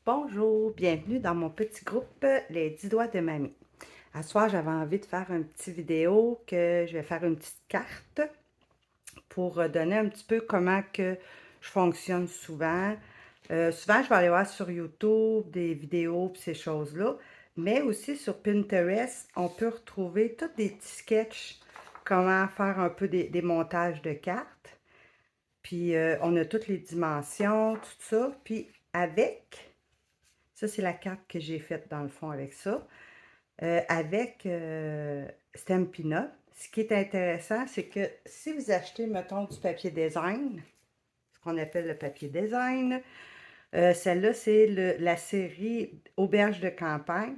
Bonjour, bienvenue dans mon petit groupe Les 10 doigts de mamie. À ce soir, j'avais envie de faire une petite vidéo que je vais faire une petite carte pour donner un petit peu comment que je fonctionne souvent. Souvent, je vais aller voir sur YouTube des vidéos et ces choses-là, mais aussi sur Pinterest, on peut retrouver tous des petits sketchs, comment faire un peu des montages de cartes. Puis, on a toutes les dimensions, tout ça. Puis, ça, c'est la carte que j'ai faite dans le fond avec ça. Avec Stampin' Up. Ce qui est intéressant, c'est que si vous achetez, mettons, du papier design, ce qu'on appelle le papier design, celle-là, c'est la série Auberge de campagne.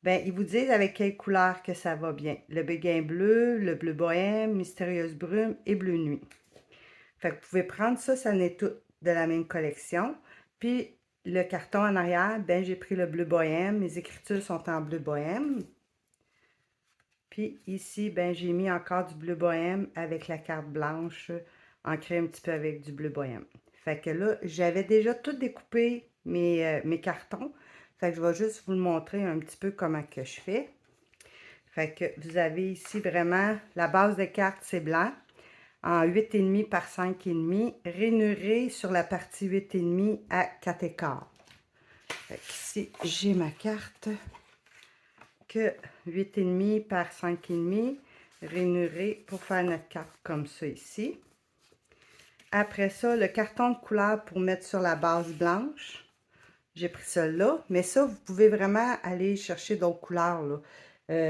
Ben, ils vous disent avec quelle couleur que ça va bien. Le béguin bleu, le bleu bohème, mystérieuse brume et bleu nuit. Fait que vous pouvez prendre ça, ça n'est tout de la même collection. Puis le carton en arrière, ben j'ai pris le bleu bohème. Mes écritures sont en bleu bohème. Puis ici, ben j'ai mis encore du bleu bohème avec la carte blanche, ancrée un petit peu avec du bleu bohème. Fait que là, j'avais déjà tout découpé mes cartons. Fait que je vais juste vous le montrer un petit peu comment que je fais. Fait que vous avez ici vraiment, la base de carte, c'est blanc, en 8,5 par 5,5, rainuré sur la partie 8,5 à 4,15. Fait qu'ici, j'ai ma carte que 8,5 par 5,5, rainuré pour faire notre carte comme ça ici. Après ça, le carton de couleur pour mettre sur la base blanche. J'ai pris celui-là, mais ça, vous pouvez vraiment aller chercher d'autres couleurs, là.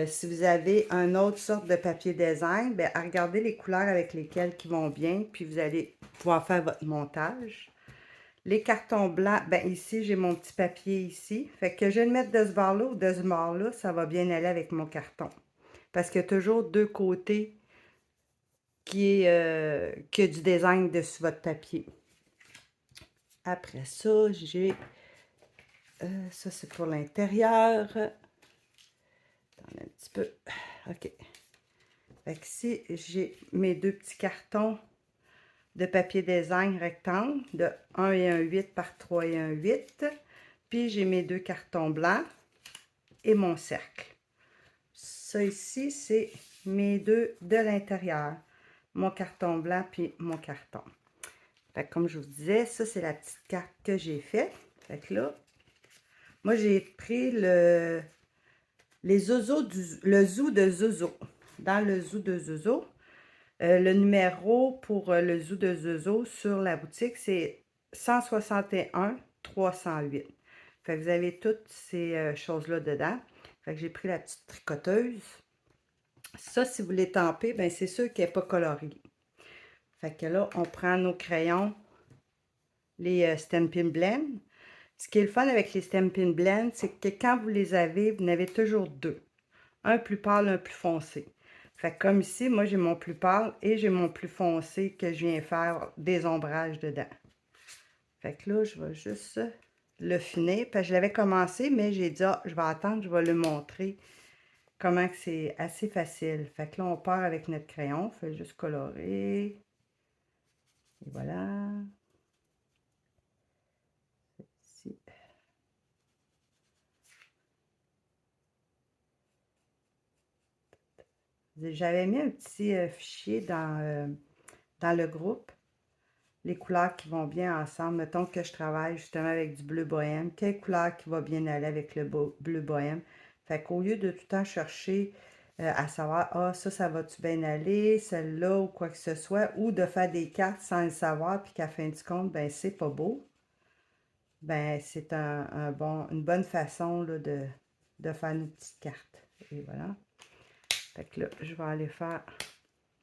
Si vous avez une autre sorte de papier design, bien, regardez les couleurs avec lesquelles qui vont bien, puis vous allez pouvoir faire votre montage. Les cartons blancs, bien ici, j'ai mon petit papier ici. Fait que je vais le mettre de ce bord-là ou de ce bord-là, ça va bien aller avec mon carton. Parce qu'il y a toujours deux côtés qui a du design dessus votre papier. Après ça, j'ai... ça, c'est pour l'intérieur. Attendez un petit peu. OK. Fait que ici, j'ai mes deux petits cartons de papier design rectangle de 1 et 1,8 par 3 et 1,8. Puis j'ai mes deux cartons blancs et mon cercle. Ça ici, c'est mes deux de l'intérieur. Mon carton blanc puis mon carton. Fait que comme je vous disais, ça c'est la petite carte que j'ai faite. Fait que là, moi j'ai pris le zoo de Zozo. Dans le zoo de Zozo, le numéro pour le zoo de Zozo sur la boutique, c'est 161 308. Fait que vous avez toutes ces choses-là dedans. Fait que j'ai pris la petite tricoteuse. Ça, si vous les tampez, ben c'est sûr qu'elle n'est pas colorée. Fait que là, on prend nos crayons, les Stampin' Blend. Ce qui est le fun avec les Stampin' Blend, c'est que quand vous les avez, vous en avez toujours deux. Un plus pâle, un plus foncé. Fait que comme ici, moi j'ai mon plus pâle et j'ai mon plus foncé que je viens faire des ombrages dedans. Fait que là, je vais juste le finir. Parce que je l'avais commencé, mais j'ai dit, ah, je vais attendre, je vais le montrer comment que c'est assez facile. Fait que là, on part avec notre crayon. Fait juste colorer. Et voilà. Ici. J'avais mis un petit fichier dans le groupe. Les couleurs qui vont bien ensemble. Mettons que je travaille justement avec du bleu bohème. Quelle couleur qui va bien aller avec le bleu bohème? Fait qu'au lieu de tout le temps chercher à savoir, ah, ça va-tu bien aller, celle-là ou quoi que ce soit, ou de faire des cartes sans le savoir, puis qu'à fin du compte, ben c'est pas beau. Ben c'est une bonne façon là, de faire une petite carte. Et voilà. Fait que là, je vais aller faire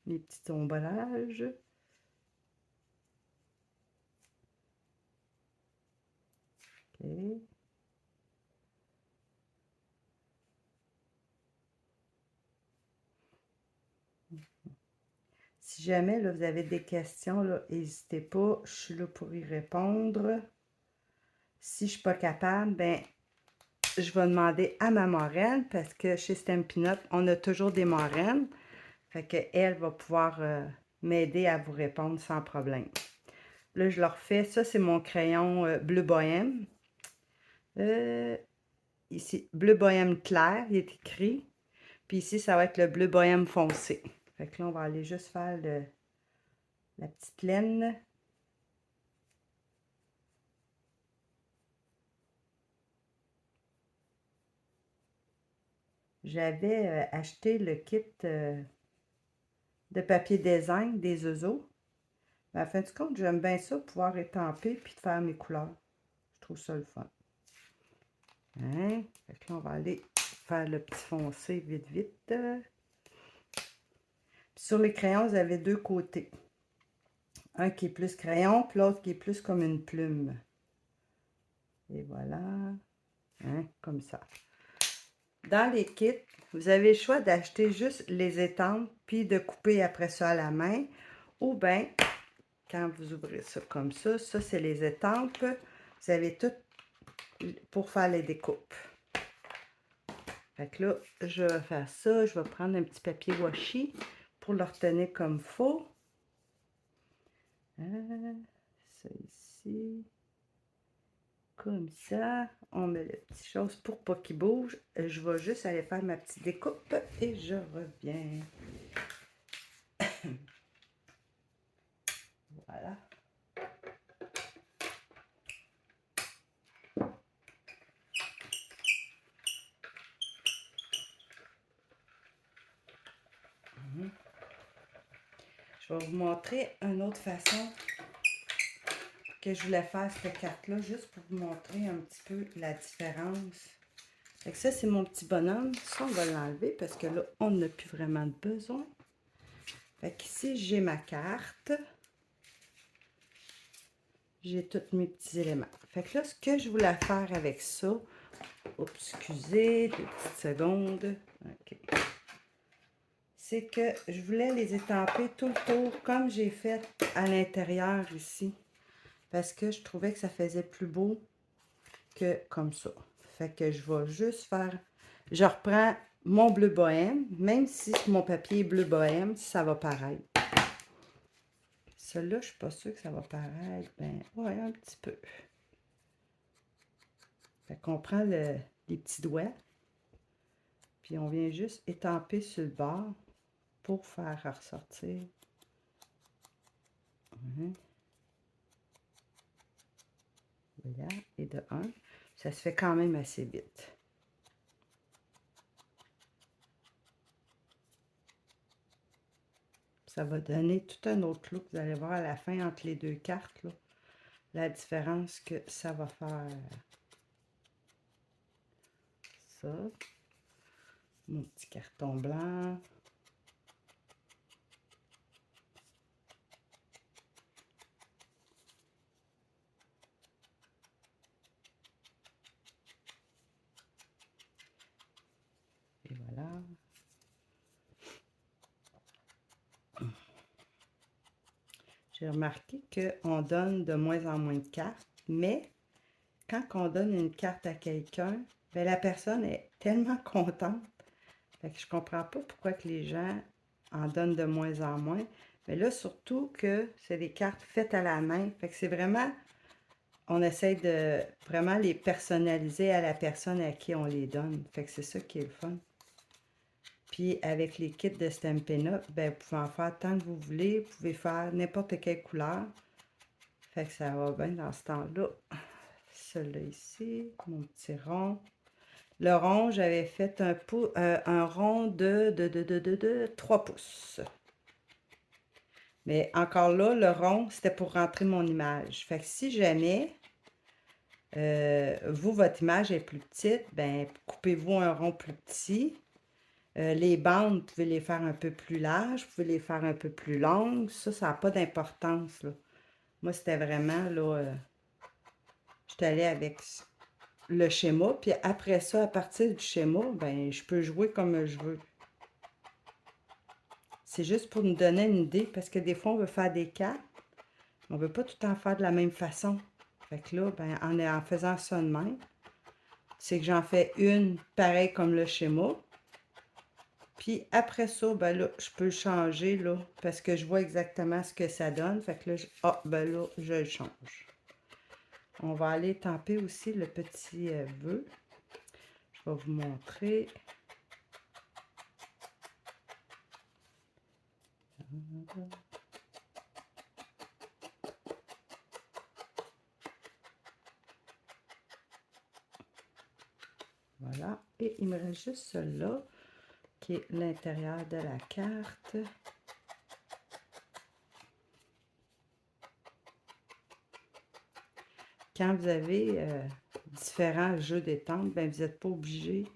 mes petits ombrages. OK. Si jamais là, vous avez des questions, n'hésitez pas, je suis là pour y répondre. Si je ne suis pas capable, ben, je vais demander à ma marraine parce que chez Stampin' Up, on a toujours des marraines. Fait qu'elle va pouvoir m'aider à vous répondre sans problème. Là, je leur fais, ça c'est mon crayon bleu bohème. Ici, bleu bohème clair, il est écrit. Puis ici, ça va être le bleu bohème foncé. Fait que là, on va aller juste faire la petite laine. J'avais acheté le kit de papier design des Ozo. Mais à fin de compte, j'aime bien ça, pouvoir étamper puis de faire mes couleurs. Je trouve ça le fun. Hein? Fait que là, on va aller faire le petit foncé vite, vite. Puis sur les crayons, vous avez deux côtés. Un qui est plus crayon, puis l'autre qui est plus comme une plume. Et voilà. Hein? Comme ça. Dans les kits, vous avez le choix d'acheter juste les étampes, puis de couper après ça à la main. Ou bien, quand vous ouvrez ça comme ça c'est les étampes. Vous avez tout pour faire les découpes. Fait que là, je vais faire ça. Je vais prendre un petit papier washi pour le retenir comme il faut. Ça ici. Comme ça. On met les petites choses pour pas qu'il bouge. Je vais juste aller faire ma petite découpe et je reviens. Voilà. Je vais vous montrer une autre façon que je voulais faire cette carte-là, juste pour vous montrer un petit peu la différence. Fait que ça, c'est mon petit bonhomme. Ça, on va l'enlever parce que là, on n'a plus vraiment de besoin. Fait qu'ici, j'ai ma carte. J'ai tous mes petits éléments. Fait que là, ce que je voulais faire avec ça, oups, excusez, 2 petites secondes. OK. C'est que je voulais les étamper tout le tour comme j'ai fait à l'intérieur ici. Parce que je trouvais que ça faisait plus beau que comme ça. Fait que je vais juste faire... Je reprends mon bleu bohème, même si mon papier est bleu bohème, ça va paraître. Celui-là, je suis pas sûre que ça va paraître. Ben, ouais, un petit peu. Fait qu'on prend les petits doigts, puis on vient juste étamper sur le bord pour faire ressortir. Voilà, et de 1, ça se fait quand même assez vite. Ça va donner tout un autre look. Vous allez voir à la fin, entre les deux cartes, là, la différence que ça va faire. Ça. Mon petit carton blanc. Et voilà. J'ai remarqué qu'on donne de moins en moins de cartes, mais quand on donne une carte à quelqu'un, ben la personne est tellement contente. Fait que je comprends pas pourquoi que les gens en donnent de moins en moins. Mais là, surtout que c'est des cartes faites à la main. Fait que c'est vraiment, on essaie de vraiment les personnaliser à la personne à qui on les donne. Fait que c'est ça qui est le fun. Puis avec les kits de Stampin' Up, ben, vous pouvez en faire tant que vous voulez. Vous pouvez faire n'importe quelle couleur. Fait que ça va bien dans ce temps-là. Celui-là ici, mon petit rond. Le rond, j'avais fait un rond de 3 pouces. Mais encore là, le rond, c'était pour rentrer mon image. Fait que si jamais, vous, votre image est plus petite, ben coupez-vous un rond plus petit. Les bandes, vous pouvez les faire un peu plus larges, vous pouvez les faire un peu plus longues. Ça n'a pas d'importance, là. Moi, c'était vraiment, là, j'étais allée avec le schéma. Puis après ça, à partir du schéma, ben je peux jouer comme je veux. C'est juste pour nous donner une idée, parce que des fois, on veut faire des cartes. On ne veut pas tout le temps faire de la même façon. Fait que là, ben, en faisant ça de même, c'est que j'en fais une pareille comme le schéma. Puis après ça, ben là, je peux le changer, là, parce que je vois exactement ce que ça donne. Fait que là, ben là, je le change. On va aller tamper aussi le petit vœu. Je vais vous montrer. Voilà. Et il me reste juste celui-là, qui est l'intérieur de la carte. Quand vous avez différents jeux d'étampes, ben, vous n'êtes pas obligé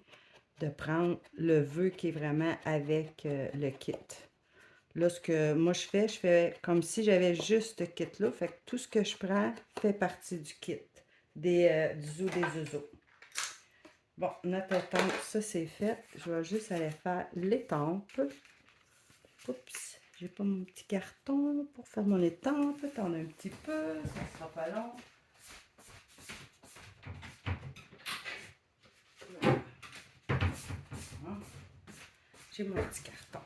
de prendre le vœu qui est vraiment avec le kit. Là, ce que moi je fais comme si j'avais juste ce kit-là. Fait que tout ce que je prends fait partie du kit, du zoo des oiseaux. Bon, notre étampe, ça c'est fait. Je vais juste aller faire l'étampe. Oups, j'ai pas mon petit carton pour faire mon étampe. T'en as un petit peu, ça sera pas long. J'ai mon petit carton.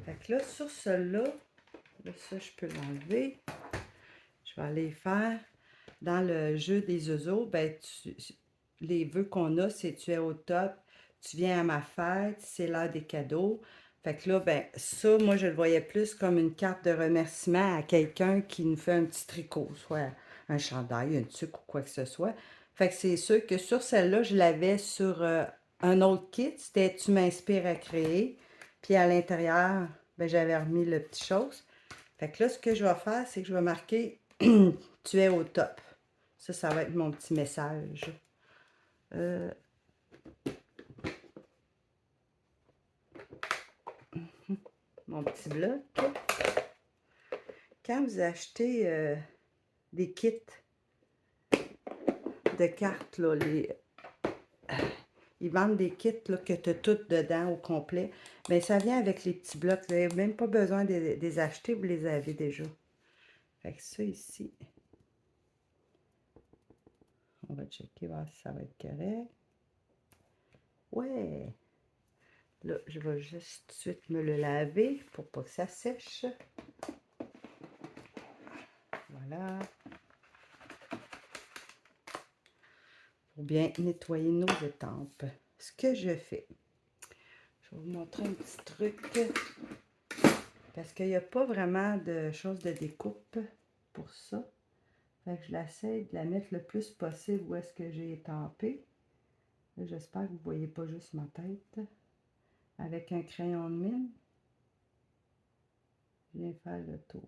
Fait que là, sur celui-là, ça, je peux l'enlever. Je vais aller faire dans le jeu des oiseaux. Ben, les vœux qu'on a, c'est tu es au top, tu viens à ma fête, c'est l'heure des cadeaux. Fait que là, ben, ça, moi, je le voyais plus comme une carte de remerciement à quelqu'un qui nous fait un petit tricot, soit un chandail, un tuque ou quoi que ce soit. Fait que c'est sûr que sur celle-là, je l'avais sur un autre kit. C'était Tu m'inspires à créer. Puis à l'intérieur, ben, j'avais remis le petit chose. Fait que là, ce que je vais faire, c'est que je vais marquer Tu es au top. Ça va être mon petit message. Mon petit bloc. Quand vous achetez des kits de cartes, là, ils vendent des kits là, que tu as toutes dedans au complet. Mais ça vient avec les petits blocs. Vous n'avez même pas besoin de les acheter, vous les avez déjà. Fait que ça ici, on va checker, voir si ça va être correct. Ouais! Là, je vais juste tout de suite me le laver pour pas que ça sèche. Voilà. Pour bien nettoyer nos étampes. Ce que je fais, je vais vous montrer un petit truc. Parce qu'il n'y a pas vraiment de choses de découpe pour ça. Fait que je l'essaie de la mettre le plus possible où est-ce que j'ai étampé. J'espère que vous ne voyez pas juste ma tête. Avec un crayon de mine, je viens faire le tour.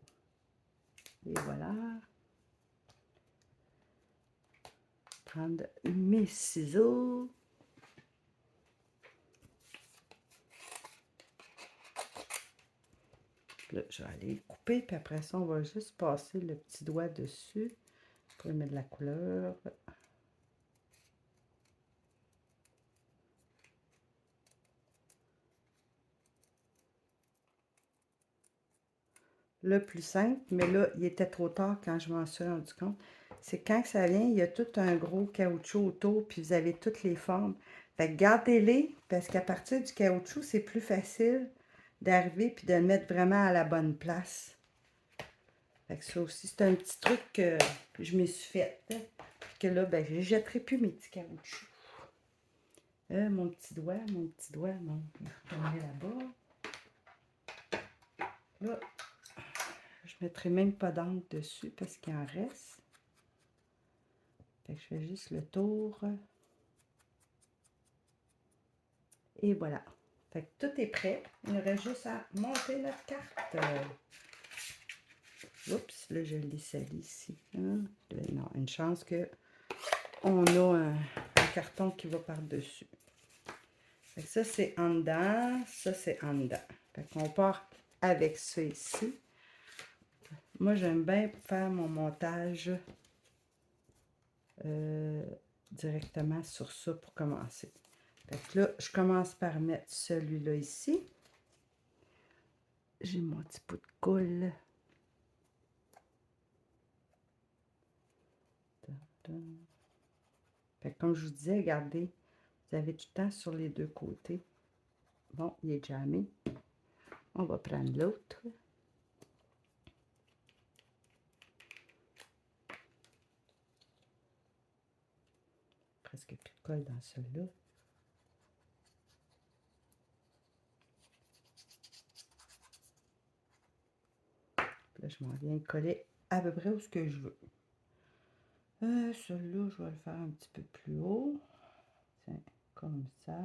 Et voilà. Prendre mes ciseaux. Là, je vais aller couper, puis après ça, on va juste passer le petit doigt dessus pour mettre de la couleur. Le plus simple, mais là, il était trop tard quand je m'en suis rendu compte, c'est quand ça vient, il y a tout un gros caoutchouc autour, puis vous avez toutes les formes. Fait que gardez-les, parce qu'à partir du caoutchouc, c'est plus facile d'arriver puis de le mettre vraiment à la bonne place. Fait que ça aussi, c'est un petit truc que je me suis fait. Que là, ben, je ne jetterai plus mes petits caoutchoucs. Mon petit doigt, non, je vais retourner là-bas. Là, je ne mettrai même pas d'encre dessus parce qu'il en reste. Fait que je fais juste le tour. Et voilà. Fait que tout est prêt. Il nous reste juste à monter notre carte. Oups, là je l'ai sali ici. Hein? Non, une chance que on a un carton qui va par-dessus. Fait que ça c'est en dedans, ça c'est en dedans. Fait qu'on part avec ça ici. Moi j'aime bien faire mon montage directement sur ça pour commencer. Fait que là, je commence par mettre celui-là ici. J'ai mon petit pot de colle. Fait que comme je vous disais, regardez, vous avez du temps sur les deux côtés. Bon, il est jamais. On va prendre l'autre. presque plus de colle dans celui-là. Là, je m'en viens coller à peu près où ce que je veux. Celui-là, je vais le faire un petit peu plus haut. Tiens, comme ça.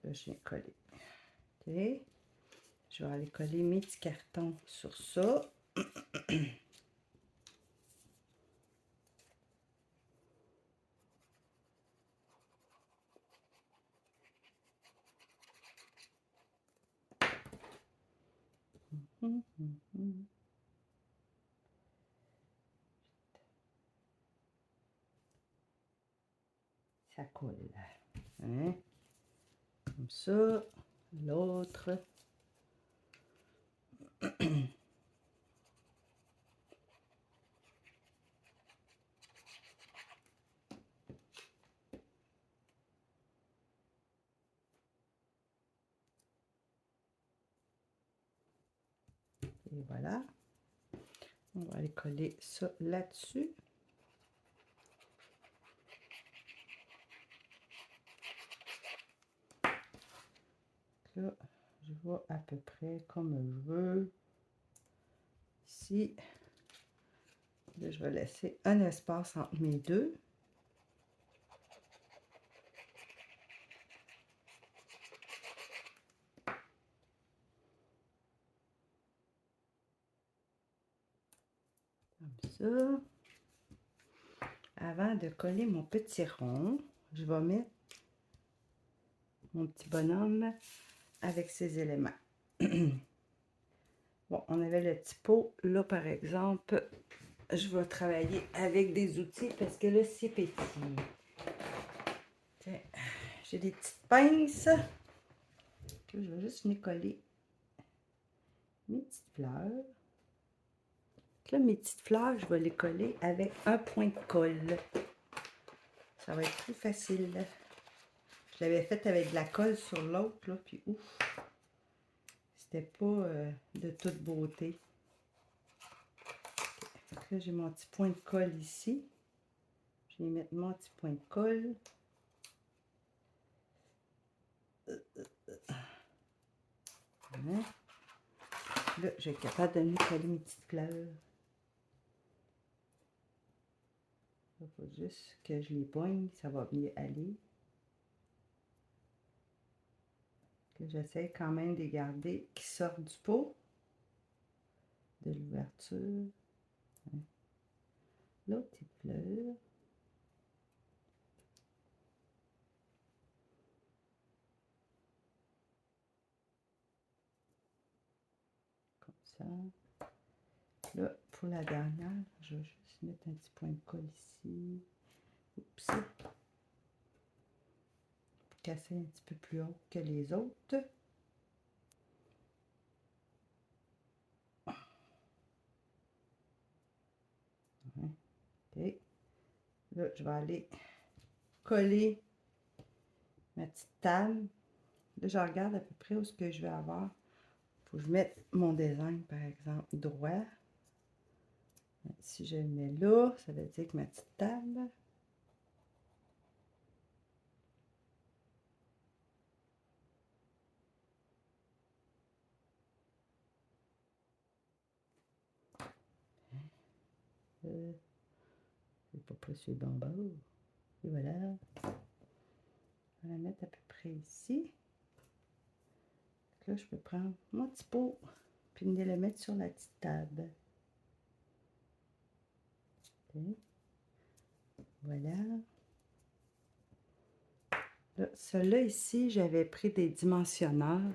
Là, je viens coller. OK. Je vais aller coller mes petits cartons sur ça. Ça colle. Hein? Comme ça. L'autre. Et voilà. On va aller coller ça là-dessus. Là, je vois à peu près comme je veux. Ici, là, je vais laisser un espace entre mes deux. Comme ça. Avant de coller mon petit rond, je vais mettre mon petit bonhomme avec ses éléments. Bon, on avait le petit pot. Là, par exemple, je vais travailler avec des outils parce que là, c'est petit. Tiens, j'ai des petites pinces. Je vais juste venir coller mes petites fleurs. Là, mes petites fleurs, je vais les coller avec un point de colle. Ça va être plus facile. Je l'avais fait avec de la colle sur l'autre, là, puis ouf, c'était pas de toute beauté. Là, j'ai mon petit point de colle ici. Je vais mettre mon petit point de colle. Voilà. Là, je vais être capable de venir coller mes petites fleurs. Il faut juste que je les poigne, ça va bien aller. J'essaie quand même de les garder qui sortent du pot, de l'ouverture. L'autre petite fleur. Comme ça. Là, pour la dernière, je vais juste mettre un petit point de colle ici. Oups. Pour casser un petit peu plus haut que les autres. OK. Là, je vais aller coller ma petite table. Là, je regarde à peu près où ce que je vais avoir. Il faut que je mette mon design, par exemple, droit. Si je le mets là, ça veut dire que ma petite table. C'est pas possible bon bord. Et voilà. On va la mettre à peu près ici. Là, je peux prendre mon petit pot puis venir le mettre sur la petite table. Okay. Voilà. Là, celui-là ici, j'avais pris des dimensionneurs.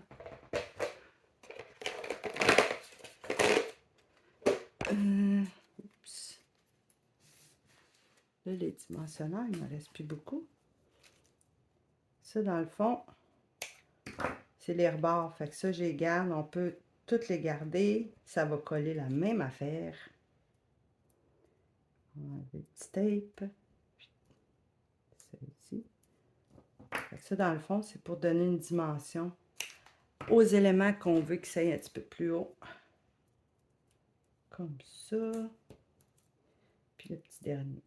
Oups. Là, les dimensionneurs, il ne me reste plus beaucoup. Ça, dans le fond, c'est les rebords. Fait que ça, je les garde. On peut toutes les garder. Ça va coller la même affaire. On va enlever le petit tape. Ça ici. Fait que ça, dans le fond, c'est pour donner une dimension aux éléments qu'on veut qu'ils soient un petit peu plus haut. Comme ça. Puis le petit dernier.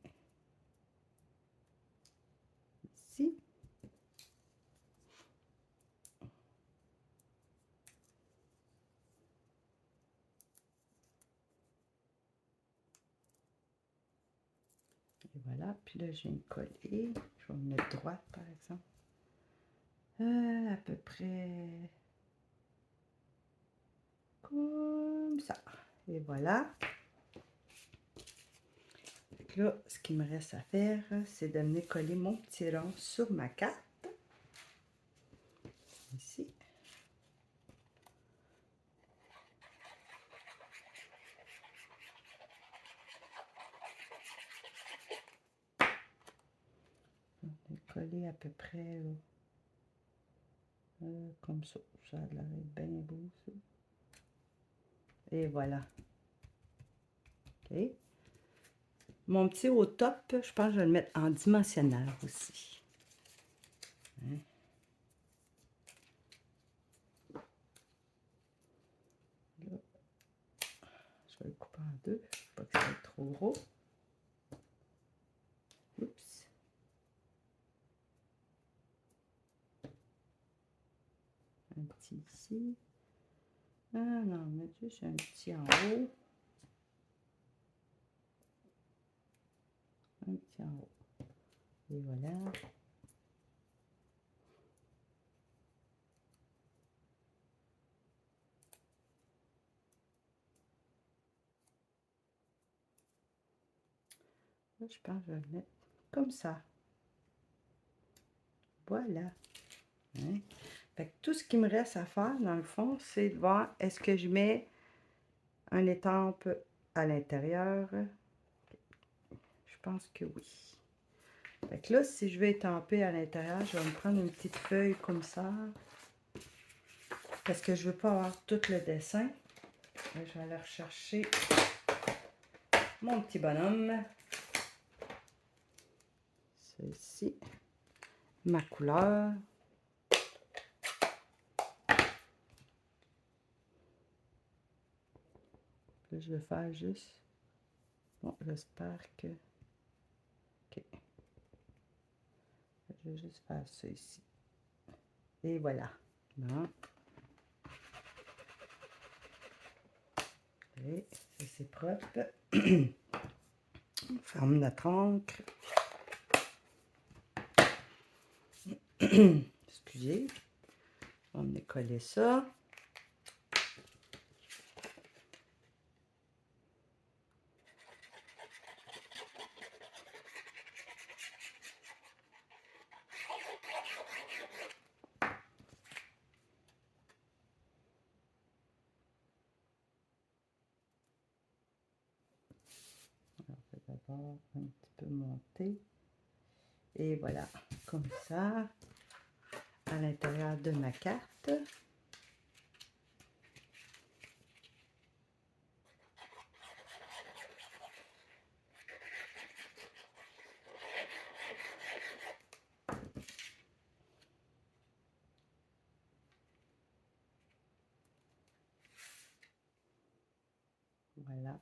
Et voilà, puis là, je viens de coller. Je vais me mettre droite, par exemple. À peu près comme ça. Et voilà. Donc là, ce qu'il me reste à faire, c'est de venir coller mon petit rond sur ma carte. Ici. On va coller à peu près comme ça. Ça a l'air bien beau, ça. Et voilà. OK. Mon petit au top, je pense que je vais le mettre en dimensionnel aussi. Hein? Là, je vais le couper en deux. Pas que ça va être trop gros. Oups. Un petit ici. Ah non, mais juste un petit en haut. Un petit en haut. Et voilà. Là, je pense que je vais le mettre comme ça. Voilà. Hein? Fait que tout ce qui me reste à faire, dans le fond, c'est de voir est-ce que je mets un étampe à l'intérieur. Je pense que oui. Fait que là, si je veux étamper à l'intérieur, je vais me prendre une petite feuille comme ça. Parce que je ne veux pas avoir tout le dessin. Là, je vais aller rechercher mon petit bonhomme. Ceci. Ma couleur. Là, je vais faire juste... Bon, j'espère que... OK. Je vais juste faire ça ici. Et voilà. Bon. Et ça, c'est propre. On ferme notre encre. Excusez. On va coller ça. D'abord un petit peu monter et voilà, comme ça, à l'intérieur de ma carte. Voilà.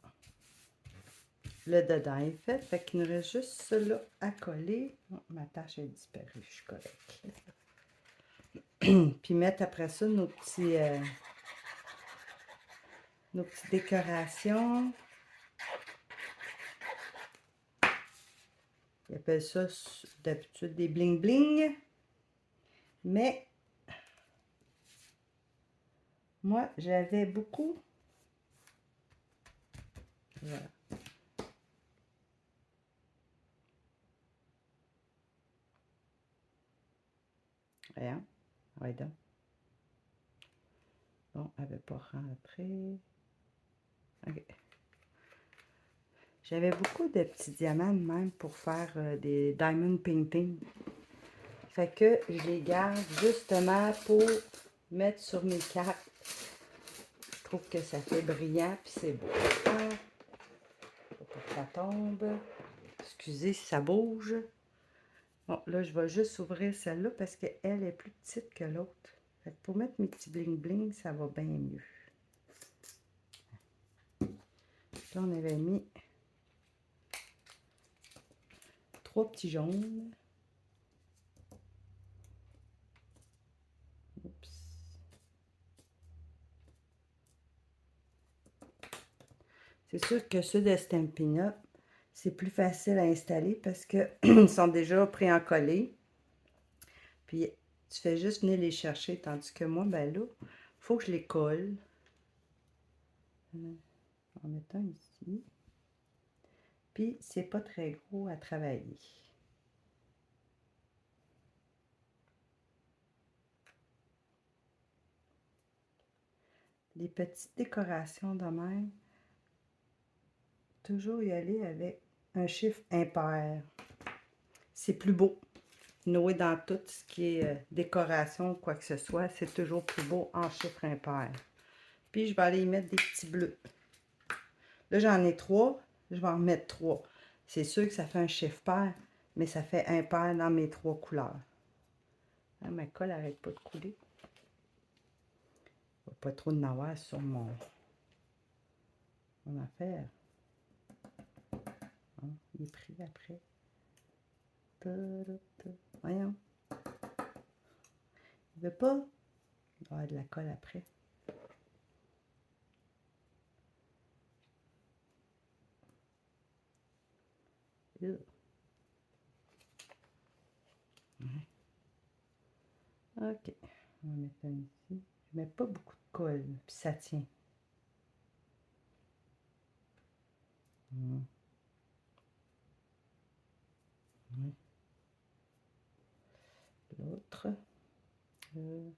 Le dedans est fait, fait qu'il nous reste juste cela à coller. Oh, ma tâche est disparue, je suis correcte. Puis mettre après ça nos petites décorations. Ils appellent ça d'habitude des bling bling. Mais moi, j'avais beaucoup. Voilà. Voyons. Ouais, donc. Bon, elle n'avait pas rentré. OK. J'avais beaucoup de petits diamants même pour faire des diamond painting. Fait que je les garde justement pour mettre sur mes cartes. Je trouve que ça fait brillant puis c'est beau. Faut pas que ça tombe. Excusez si ça bouge. Bon, là, je vais juste ouvrir celle-là parce qu'elle est plus petite que l'autre. Fait que pour mettre mes petits bling bling, ça va bien mieux. Là, on avait mis 3 petits jaunes. Oups. C'est sûr que ceux de Stampin' Up, c'est plus facile à installer parce qu'ils sont déjà pré-encollés. Puis, tu fais juste venir les chercher, tandis que moi, ben là, il faut que je les colle. En mettant ici. Puis, c'est pas très gros à travailler. Les petites décorations de même, toujours y aller avec un chiffre impair. C'est plus beau. Noé, dans tout ce qui est décoration ou quoi que ce soit, c'est toujours plus beau en chiffre impair. Puis, je vais aller y mettre des petits bleus. Là, j'en ai 3. Je vais en mettre 3. C'est sûr que ça fait un chiffre pair, mais ça fait impair dans mes 3 couleurs. Ah, ma colle n'arrête pas de couler. Il n'y a pas trop de navoir sur mon affaire. Ah, il est pris après. Voyons. Il veut pas. Il va y avoir de la colle après. Ok. On va mettre un ici. Je mets pas beaucoup de colle, puis ça tient. L'autre. Je vais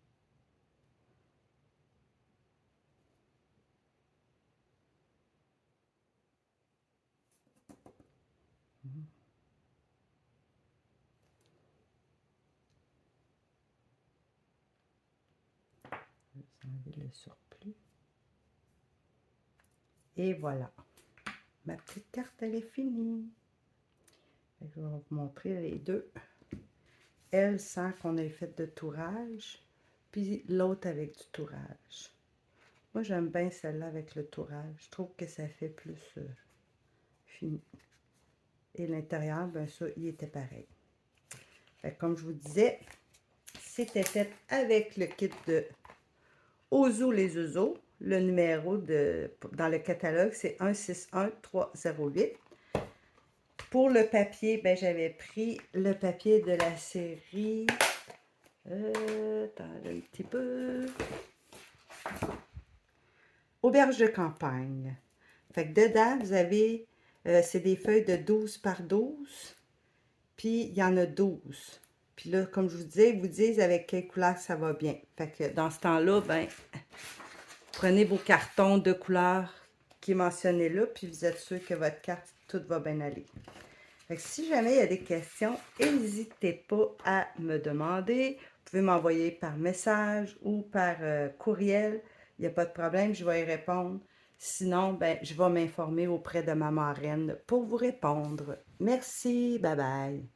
enlever le surplus. Et voilà. Ma petite carte, elle est finie. Je vais vous montrer les deux. Elle sans qu'on ait fait de tourage. Puis l'autre avec du tourage. Moi, j'aime bien celle-là avec le tourage. Je trouve que ça fait plus fini. Et l'intérieur, ben ça, il était pareil. Fait que comme je vous disais, c'était fait avec le kit de Ozo les Ozo. Le numéro dans le catalogue, c'est 161308. Pour le papier, ben, j'avais pris le papier de la série. Attends un petit peu. Auberge de campagne. Fait que dedans, vous avez, c'est des feuilles de 12 par 12. Puis, il y en a 12. Puis là, comme je vous disais, ils vous disent avec quelle couleur ça va bien. Fait que dans ce temps-là, ben, prenez vos cartons de couleur qui est mentionné là, puis vous êtes sûr que votre carte, tout va bien aller. Fait que si jamais il y a des questions, n'hésitez pas à me demander. Vous pouvez m'envoyer par message ou par courriel. Il n'y a pas de problème, je vais y répondre. Sinon, ben, je vais m'informer auprès de ma marraine pour vous répondre. Merci, bye bye.